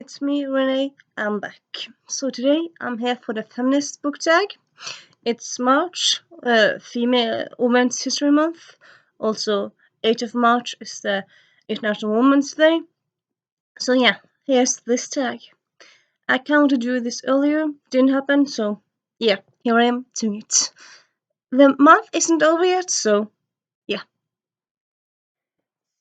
it's me, Renee. I'm back. So today I'm here for the Feminist book tag. It's March, Female Women's History Month. Also, 8th of March is the International Women's Day. So yeah, here's this tag. I counted to do this earlier, didn't happen, so yeah, here I am doing it. The month isn't over yet, so yeah.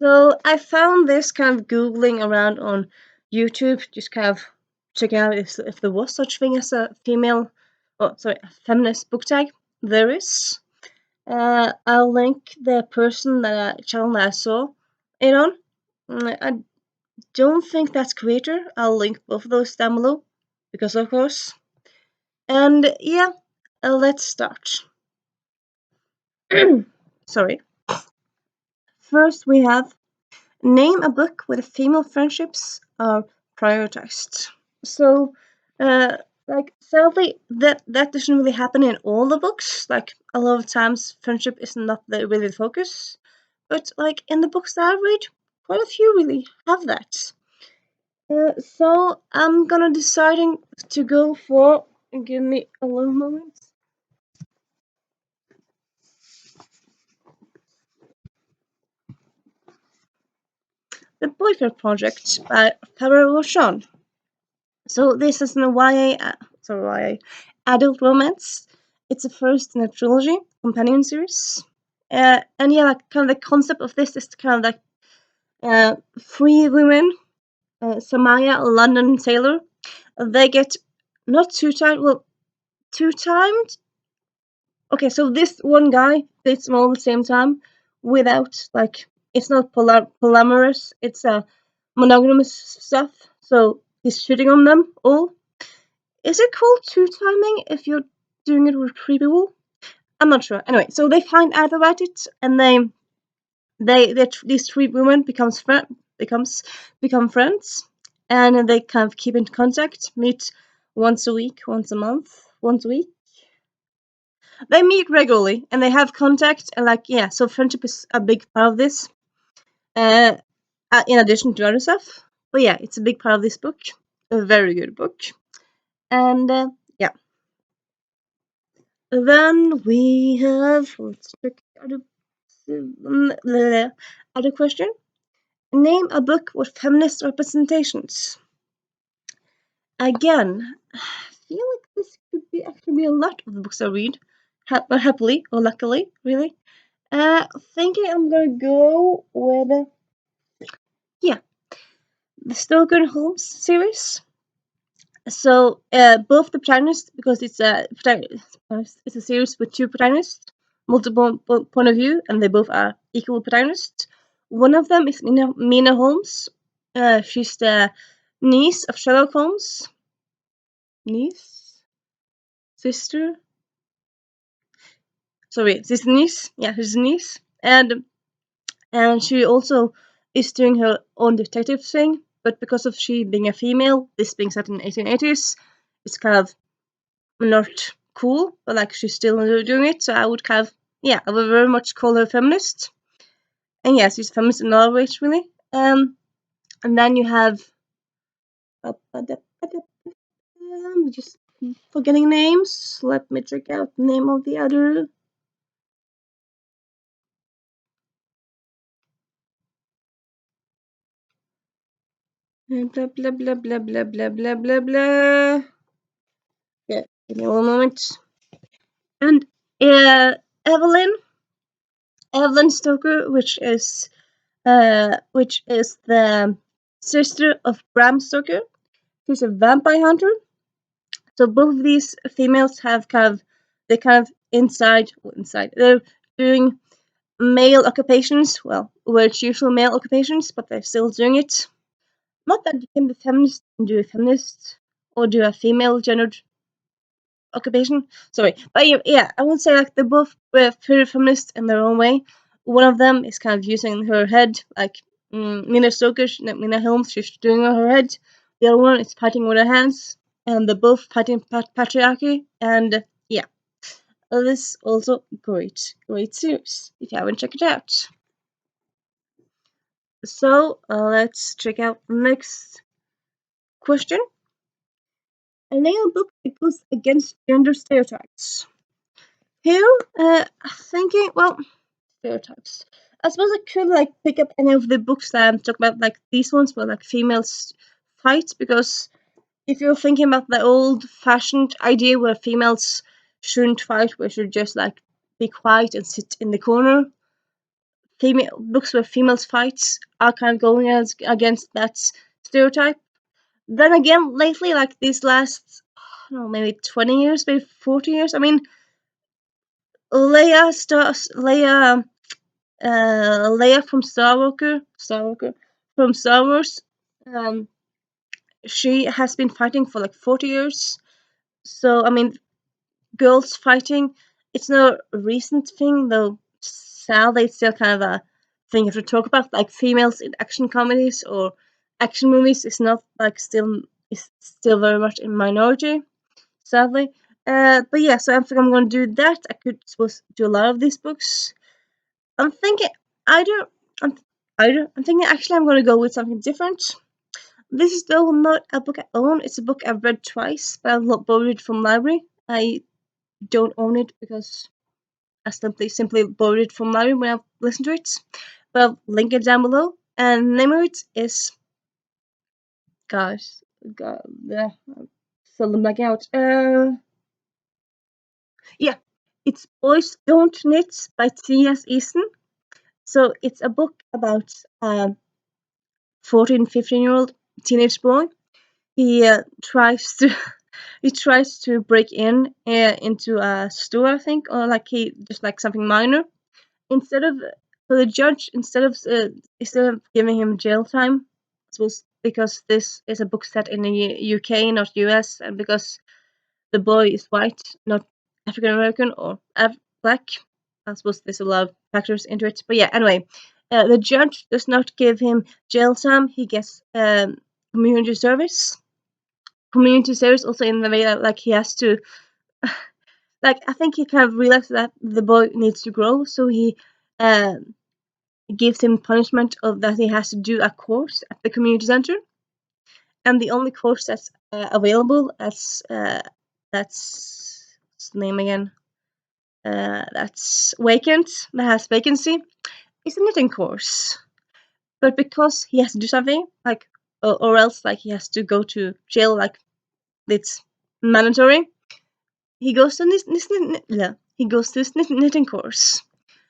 So I found this kind of Googling around on YouTube, just kind of checking out if there was such thing as a a feminist book tag. There is. I'll link the channel that I saw it on. I don't think that's creator. I'll link both of those down below, because of course. And yeah, let's start. Sorry. First we have name a book where the female friendships are prioritized. So, sadly, that doesn't really happen in all the books. Like, a lot of times, friendship is not really the focus. But, like, in the books that I read, quite a few really have that. So, I'm gonna deciding to go for. Give me a little moment. The Boyfriend Project by Farah Roshan. So this is an YA adult romance. It's the first in a trilogy companion series. And yeah, like kind of the concept of this is kind of like three women, Samaya, London, and Taylor. They get not two timed. Okay, so this one guy dates them all at the same time without like it's not polyamorous. It's monogamous stuff. So he's cheating on them all. Is it called two-timing if you're doing it with three people? I'm not sure. Anyway, so they find out about it, and these three women become friends, and they kind of keep in contact, meet once a week, once a month, once a week. They meet regularly, and they have contact, and so friendship is a big part of this. Uh, in addition to other stuff, but yeah, it's a big part of this book. A very good book, and yeah. Then we have let's check other question. Name a book with feminist representations. Again, I feel like this could be actually be a lot of the books I read, happily or luckily, really. Thinking I'm gonna go with the Stoker Homes series. So both the protagonists, because it's a series with two protagonists, multiple point of view, and they both are equal protagonists. One of them is Mina Holmes. She's the niece of Sherlock Holmes. Niece, sister. Sorry, she's the niece. Yeah, she's the niece, and she also is doing her own detective thing. But because of she being a female, this being set in the 1880s, it's kind of not cool, but like she's still doing it. So I would I would very much call her feminist. And yes, she's feminist in other ways, really. And then you have just forgetting names. Let me check out the name of the other. Blah blah blah blah blah blah blah blah blah. Yeah, give me one moment. And Evelyn Stoker, which is the sister of Bram Stoker. She's a vampire hunter. So both of these females have inside. They're doing male occupations. Well, where it's usual male occupations, but they're still doing it. Not that you can be feminist and do a feminist or do a female gendered occupation. Sorry, but yeah, I would say like they're both pretty feminist in their own way. One of them is kind of using her head, like Mina Holmes, she's doing on her head. The other one is fighting with her hands, and they're both fighting patriarchy. And yeah, this also great series if you haven't checked it out. So let's check out the next question. Name a book that goes against gender stereotypes. Here, thinking, well, stereotypes. I suppose I could like pick up any of the books that I'm talking about, like these ones where like females fight, because if you're thinking about the old-fashioned idea where females shouldn't fight, we should just like be quiet and sit in the corner, female books where females fight are kind of going against that stereotype. Then again, lately, like these last, I don't know, maybe 20 years, maybe 40 years. I mean, Leia, Leia from from Star Wars. Um, she has been fighting for like 40 years. So I mean, girls fighting, it's no recent thing, though. Sadly, it's still kind of a thing you have to talk about. Like females in action comedies or action movies is not like is still very much in minority, sadly. But yeah, so I think I'm going to do that. I could suppose do a lot of these books. I'm thinking either. I'm I'm thinking actually I'm going to go with something different. This is though not a book I own. It's a book I've read twice, but I've borrowed it from library. I don't own it because I simply borrowed it from library when I listened to it. But I'll link it down below. And the name of it is, gosh, God, I'm seldom blacking out. Yeah, it's Boys Don't Knit by T.S. Easton. So it's a book about a 14, 15-year-old teenage boy. He tries to he tries to break in into a store, I think, or like he just like something minor. Instead of so the judge instead of giving him jail time, I suppose because this is a book set in the UK, not US, and because the boy is white, not African American or black. I suppose there's a lot of factors into it. But yeah, anyway, the judge does not give him jail time. He gets community service. Community service also in the way that like he has to, like I think he kind of realized that the boy needs to grow, so he gives him punishment of that he has to do a course at the community center, and the only course that's available as that's what's the name again, that's vacant, that has vacancy, is a knitting course. But because he has to do something like or else like he has to go to jail, like it's mandatory, he goes to this knitting course.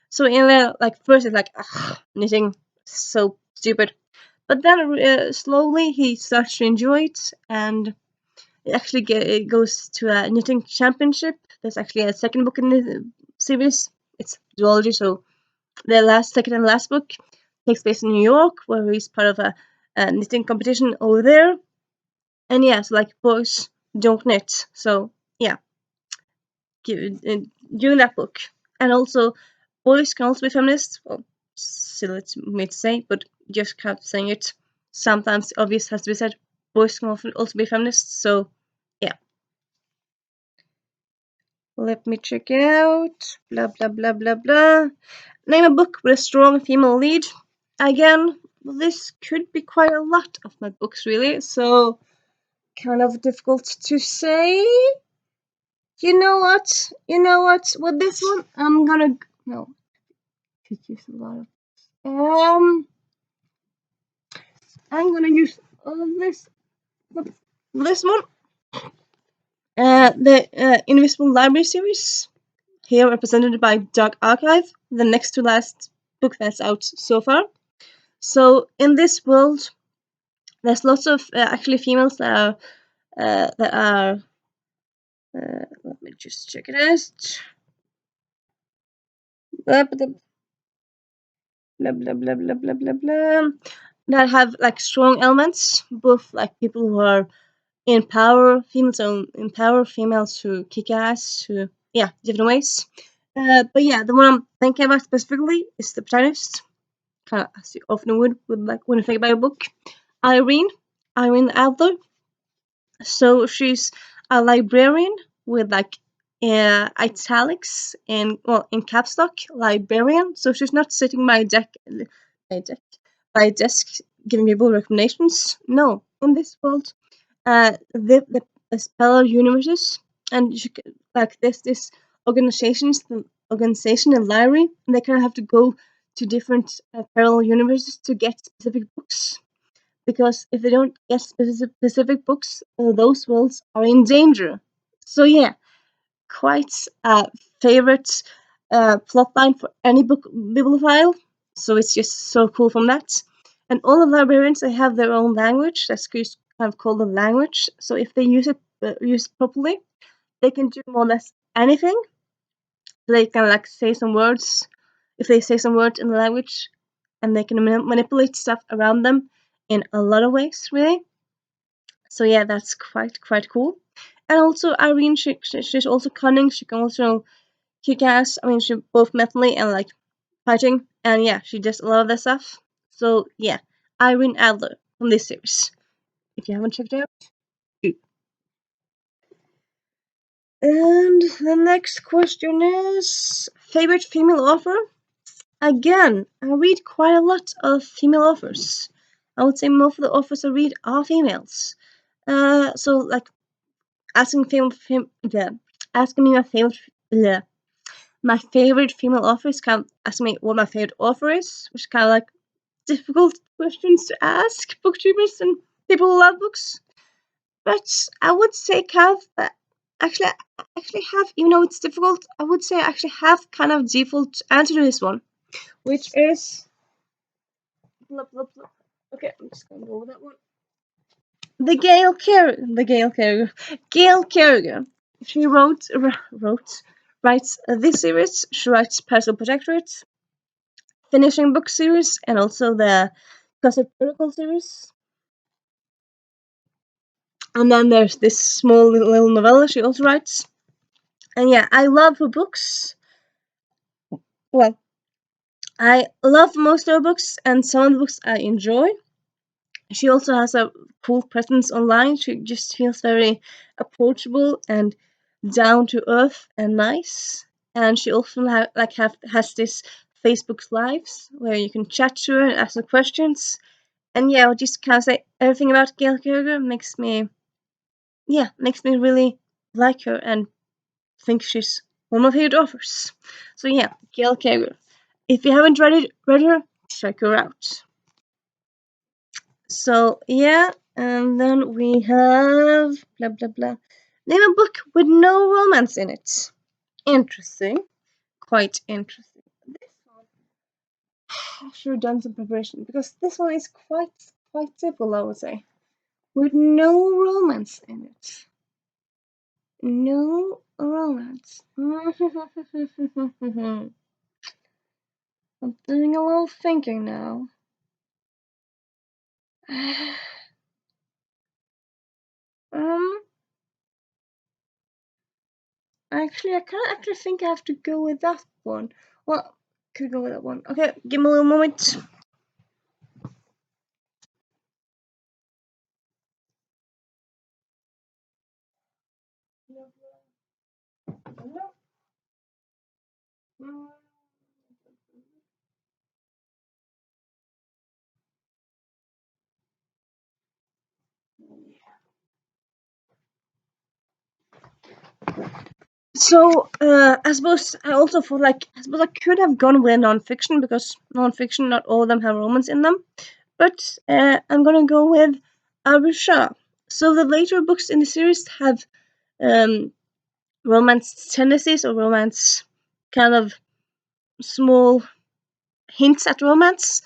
So in there, like first it's like knitting, so stupid, but then slowly he starts to enjoy it, and it goes to a knitting championship. There's actually a second book in the series. It's duology, so the second and last book takes place in New York, where he's part of a knitting competition over there. And yeah, so like boys don't knit. So yeah, during that book, and also boys can also be feminists. Well, silly to me to say, but just kind of saying it. Sometimes obvious has to be said. Boys can also be feminists. So yeah, let me check out. Blah blah blah blah blah. Name a book with a strong female lead. Again, this could be quite a lot of my books, really. So kind of difficult to say. You know what? With this one, I'm gonna no. Could use a lot of. I'm gonna use this one. The Invisible Library series, here represented by Dark Archive, the next to last book that's out so far. So in this world, there's lots of actually females that are. Let me just check it out. Blah blah blah blah blah blah blah blah blah. That have like strong elements, both like people who are empower females who kick ass, who yeah, different ways. But yeah, the one I'm thinking about specifically is the protagonist, kind of as you often would like when you think about a book, Irene, Irene Adler. So she's a librarian with like italics in caps lock, librarian. So she's not sitting by a desk giving people recommendations. No, in this world, the parallel universes, and like there's this organization in library, and they kind of have to go to different parallel universes to get specific books, because if they don't get specific books, those worlds are in danger. So yeah, quite a favorite plotline for any book bibliophile. So it's just so cool from that. And all the librarians, they have their own language. That's kind of called the language. So if they use it properly, they can do more or less anything. They can like say some words. If they say some words in the language, and they can manipulate stuff around them in a lot of ways, really. So yeah, that's quite cool. And also Irene, she's also cunning. She can also kick ass. I mean, she both mentally and like fighting, and yeah, she does a lot of that stuff. So yeah, Irene Adler from this series. If you haven't checked it out, do. And the next question is favorite female author. Again, I read quite a lot of female authors. I would say most of the authors I read are females. So like asking yeah, asking me yeah, my favorite female author is kind of asking me what my favorite author is, which is kind of like difficult questions to ask booktubers and people who love books. But I would say kind of actually I actually have, even though it's difficult, I would say I actually have kind of default answer to this one, which is blah, blah, blah. Okay, I'm just gonna go with that one. Gail Carriger. She writes this series. She writes Personal Protectorate, Finishing Book series, and also the Gossip Protocol series. And then there's this small little novella she also writes. And yeah, I love her books. Well, I love most of her books, and some of the books I enjoy. She also has a cool presence online. She just feels very approachable and down to earth and nice. And she also has this Facebook lives where you can chat to her and ask her questions. And yeah, I'll just kind of say everything about Gail Carriger makes me really like her and think she's one of my favorite authors. So yeah, Gail Carriger. If you haven't read her, check her out. So yeah, and then we have blah blah blah. Name a book with no romance in it. Interesting, quite interesting. This one, I should have done some preparation because this one is quite simple, I would say, with no romance in it. No romance. I'm doing a little thinking now. um, Actually, I can't actually think I have to go with that one. Well, could go with that one. Okay, give me a little moment. So, I suppose I could have gone with nonfiction because nonfiction, not all of them have romance in them. But I'm gonna go with Abu Shah. So the later books in the series have um, romance tendencies or romance kind of small hints at romance.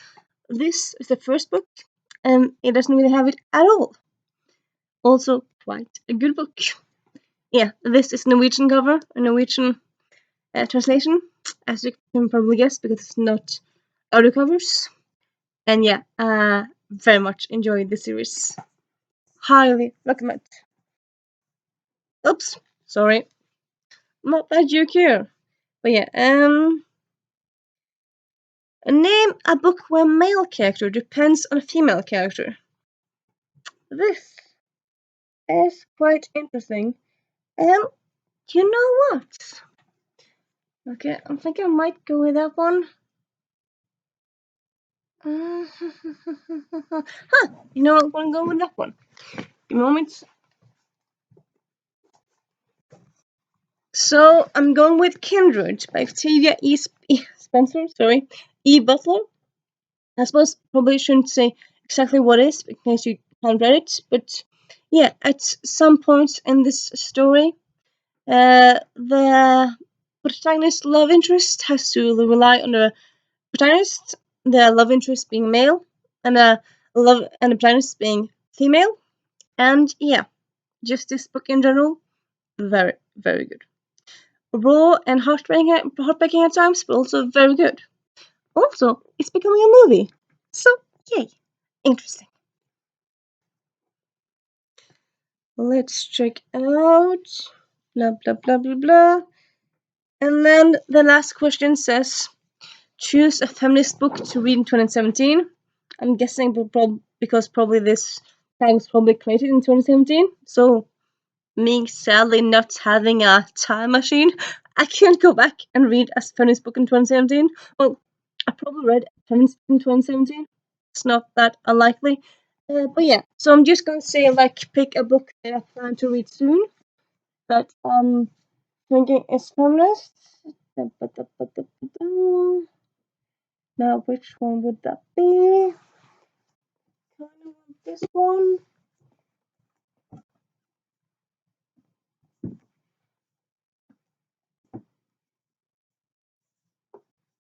This is the first book, and it doesn't really have it at all. Also, quite a good book. Yeah, this is Norwegian cover, a Norwegian translation, as you can probably guess, because it's not audio covers. And yeah, very much enjoyed the series. Highly recommend. Oops, sorry, not that you care. But yeah, name a book where male character depends on a female character. This is quite interesting. Um, you know what? Okay, I think I might go with that one. Huh, you know what? I'm gonna go with that one. Give me a moment. So I'm going with Kindred by Octavia Spencer. Sorry, E. Butler. I suppose probably shouldn't say exactly what it is in case you haven't read it, but yeah, at some points in this story, the protagonist's love interest has to rely on the protagonist, the love interest being male, and the protagonist being female, and yeah, just this book in general, very very good. Raw and heartbreaking at times, but also very good. Also, it's becoming a movie, so yay, interesting. Let's check out blah blah blah blah blah. And then the last question says, choose a feminist book to read in 2017. I'm guessing because probably this tag was probably created in 2017. So me sadly not having a time machine, I can't go back and read a feminist book in 2017. Well, I probably read a feminist book in 2017. It's not that unlikely. But yeah, so I'm just gonna say pick a book that I plan to read soon. That thinking is feminist. Now, which one would that be? Kind of this one.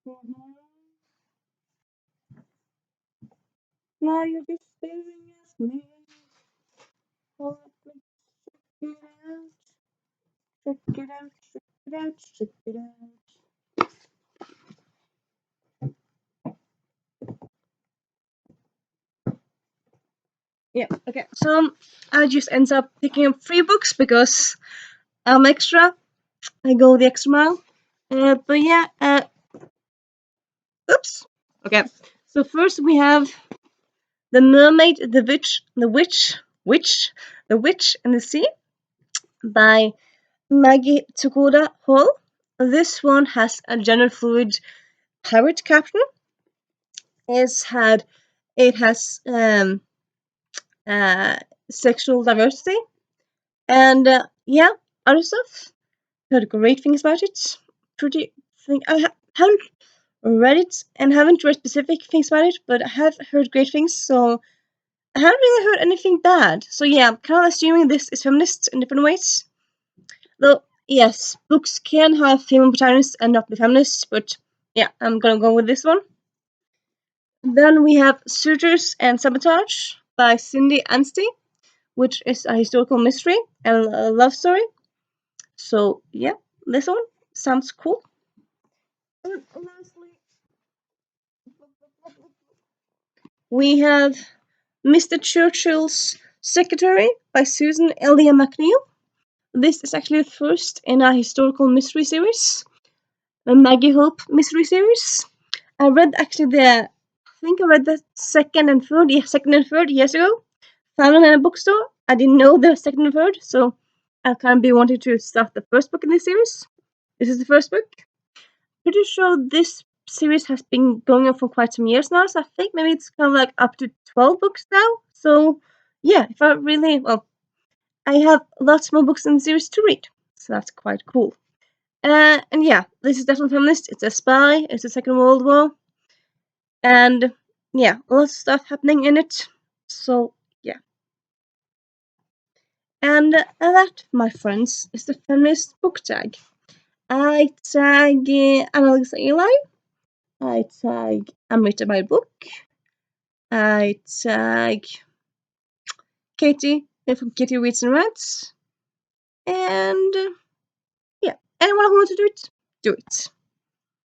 Mm-hmm. Now you're just staring at me. Oh, let me check it out. Check it out. Check it out. Check it out. Yeah. Okay. So I just ends up picking up 3 books because I'm extra. I go the extra mile. But yeah. Oops. Okay. So first we have The Mermaid, the Witch, and the Sea by Maggie Tsukuda Hall. This one has a gender fluid pirate captain. It has uh, sexual diversity, and yeah, other stuff. Heard great things about it. Pretty thing. Haven't read it and haven't read specific things about it, but I have heard great things. So I haven't really heard anything bad. So yeah, I'm kind of assuming this is feminist in different ways. Though yes, books can have female protagonists and not be feminists, but yeah, I'm gonna go with this one. Then we have Suitors and Sabotage by Cindy Anstey, which is a historical mystery and a love story. So yeah, this one sounds cool. And lastly, we have Mr. Churchill's Secretary by Susan Elia McNeil. This is actually the first in a historical mystery series, a Maggie Hope mystery series. I read actually I think I read the second and third years ago. Found it in a bookstore. I didn't know the second and third, so I kind of be wanting to start the first book in this series. This is the first book. Pretty sure this series has been going on for quite some years now, so I think maybe it's kind of like up to 12 books now. So yeah, if I really I have lots more books in the series to read, so that's quite cool. And yeah, this is definitely feminist. It's a spy. It's the Second World War, and yeah, lots of stuff happening in it. So yeah, and that, my friends, is the feminist book tag. I tag Alex Eli. I tag Amrita by Book. I tag Katie from Katie Reads and Rants. And yeah, anyone who wants to do it, do it.